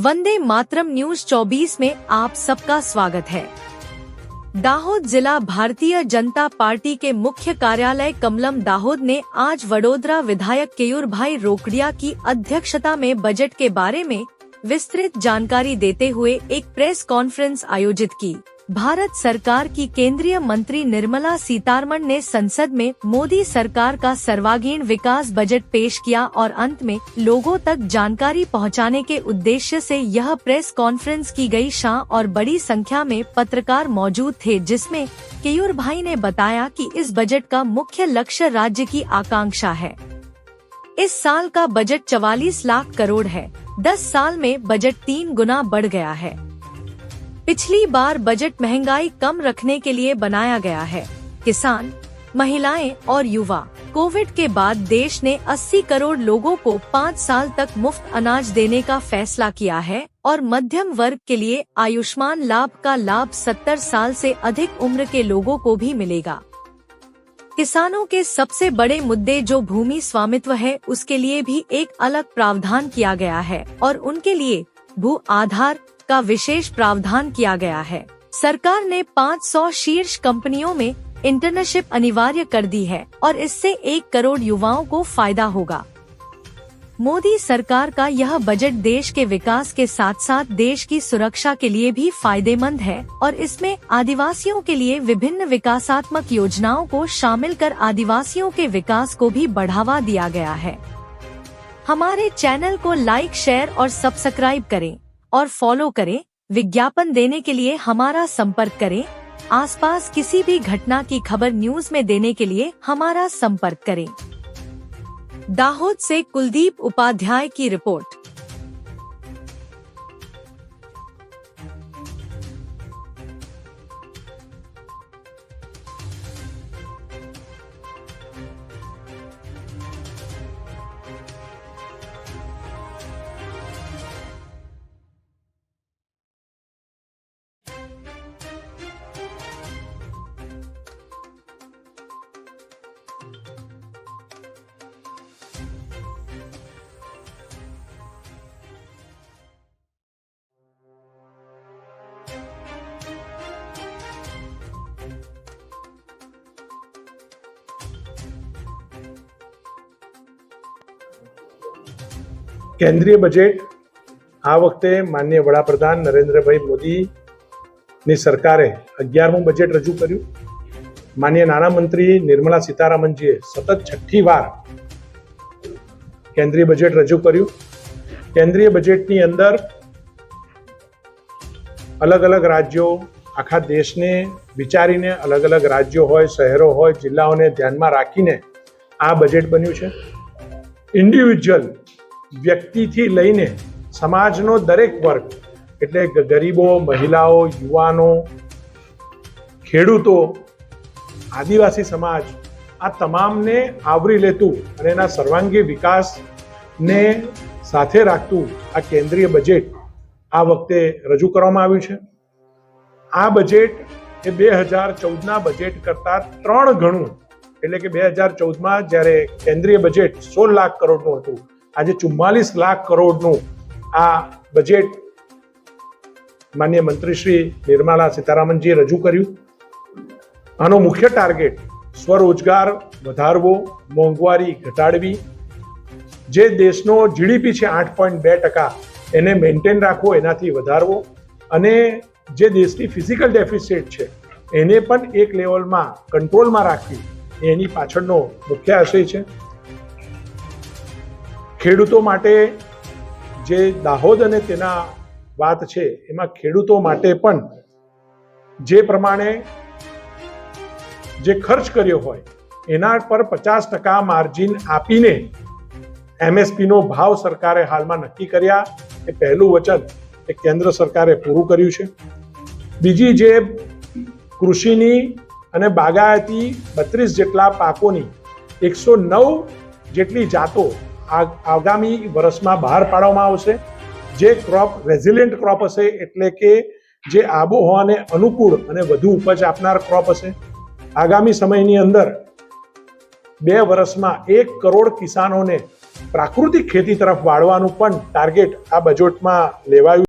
Vande Mataram news 24 में आप सबका स्वागत है। दाहोद जिला भारतीय जनता पार्टी के मुख्य कार्यालय कमलम दाहोद ने आज वडोदरा विधायक केयूरभाई रोकड़िया की अध्यक्षता में बजट के बारे में विस्तृत जानकारी देते हुए एक प्रेस कॉन्फ्रेंस आयोजित की। भारत सरकार की केंद्रीय मंत्री निर्मला सीतारमण ने संसद में मोदी सरकार का सर्वांगीण विकास बजट पेश किया और अंत में लोगों तक जानकारी पहुंचाने के उद्देश्य से यह प्रेस कॉन्फ्रेंस की गई। और बड़ी संख्या में पत्रकार मौजूद थे, जिसमें केयूरभाई ने बताया कि इस बजट का मुख्य लक्ष्य राज्य की आकांक्षा है। इस साल का बजट 44 लाख करोड़ है। 10 साल में बजट 3 गुना बढ़ गया है। पिछली बार बजट महंगाई कम रखने के लिए बनाया गया है। किसान, महिलाएं और युवा। कोविड के बाद देश ने 80 करोड़ लोगों को 5 साल तक मुफ्त अनाज देने का फैसला किया है और मध्यम वर्ग के लिए आयुष्मान लाभ का लाभ 70 साल से अधिक उम्र के लोगों को भी मिलेगा। किसानों के सबसे बड़े मुद्दे जो भूमि स्वामित्व है, उसके लिए भी एक अलग प्रावधान किया गया है और उनके लिए भू आधार का विशेष प्रावधान किया गया है। सरकार ने 500 शीर्ष कंपनियों में इंटर्नशिप अनिवार्य कर दी है और इससे 1 करोड़ युवाओं को फायदा होगा। मोदी सरकार का यह बजट देश के विकास के साथ साथ देश की सुरक्षा के लिए भी फायदेमंद है और इसमें आदिवासियों के लिए विभिन्न विकासात्मक योजनाओं को शामिल कर आदिवासियों के विकास को भी बढ़ावा दिया गया है। हमारे चैनल को लाइक, शेयर और सब्सक्राइब करें और फॉलो करें। विज्ञापन देने के लिए हमारा संपर्क करें। आसपास किसी भी घटना की खबर न्यूज में देने के लिए हमारा संपर्क करें। दाहोद से कुलदीप उपाध्याय की रिपोर्ट। કેન્દ્રીય બજેટ આ વખતે માનનીય વડાપ્રધાન નરેન્દ્રભાઈ મોદીની સરકારે 11મું બજેટ રજૂ કર્યું। માનનીય નાણામંત્રી નિર્મલા સીતારામનજીએ સતત 6ઠી વાર કેન્દ્રીય બજેટ રજૂ કર્યું। કેન્દ્રીય બજેટની અંદર અલગ અલગ રાજ્યો, આખા દેશને વિચારીને અલગ અલગ રાજ્યો હોય, શહેરો હોય, જિલ્લાઓને ધ્યાનમાં રાખીને આ બજેટ બન્યું છે। ઇન્ડિવિજ્યુઅલ વ્યક્તિથી લઈને સમાજનો દરેક વર્ગ, એટલે ગરીબો, મહિલાઓ, યુવાનો, ખેડૂતો, આદિવાસી સમાજ, આ તમામને આવરી લેતું અને એના સર્વાંગી વિકાસને સાથે રાખતું આ કેન્દ્રીય બજેટ આ વખતે રજૂ કરવામાં આવ્યું છે। આ બજેટ એ 2014ના બજેટ કરતાં 3 ગણું, એટલે કે 2014માં જ્યારે કેન્દ્રીય બજેટ 16 લાખ કરોડનું હતું, આજે 44 લાખ કરોડનું આ બજેટ માનનીય મંત્રી શ્રી નિર્મલા સીતારામનજીએ રજૂ કર્યું। આનો મુખ્ય ટાર્ગેટ સ્વરોજગાર વધારવો, મોંઘવારી ઘટાડવી, જે દેશનો જીડીપી છે 8.2%, એને મેન્ટેન રાખવો, એનાથી વધારવો અને જે દેશની ફિઝિકલ ડેફિસિટ છે એને પણ એક લેવલમાં કંટ્રોલમાં રાખવી, એની પાછળનો મુખ્ય આશય છે। ખેડૂતો માટે જે દાહોદ અને તેના વાત છે, એમાં ખેડૂતો માટે પણ જે પ્રમાણે જે ખર્ચ કર્યો હોય એના પર 50% માર્જિન આપીને એમએસપીનો ભાવ સરકારે હાલમાં નક્કી કર્યા। એ પહેલું વચન એ કેન્દ્ર સરકારે પૂરું કર્યું છે। બીજી જે કૃષિની અને બાગાયતી 32 જેટલા પાકોની 109 જેટલી જાતો આગામી વર્ષમાં બહાર પાડવામાં આવશે, જે ક્રોપ રેઝિલિયન્ટ ક્રોપ હશે, એટલે કે જે આબોહવાને અનુકૂળ અને વધુ ઉપજ આપનાર ક્રોપ હશે। આગામી સમયની અંદર 2 વર્ષમાં 1 કરોડ કિસાનોને પ્રાકૃતિક ખેતી તરફ વાળવાનું પણ ટાર્ગેટ આ બજેટમાં લેવાયું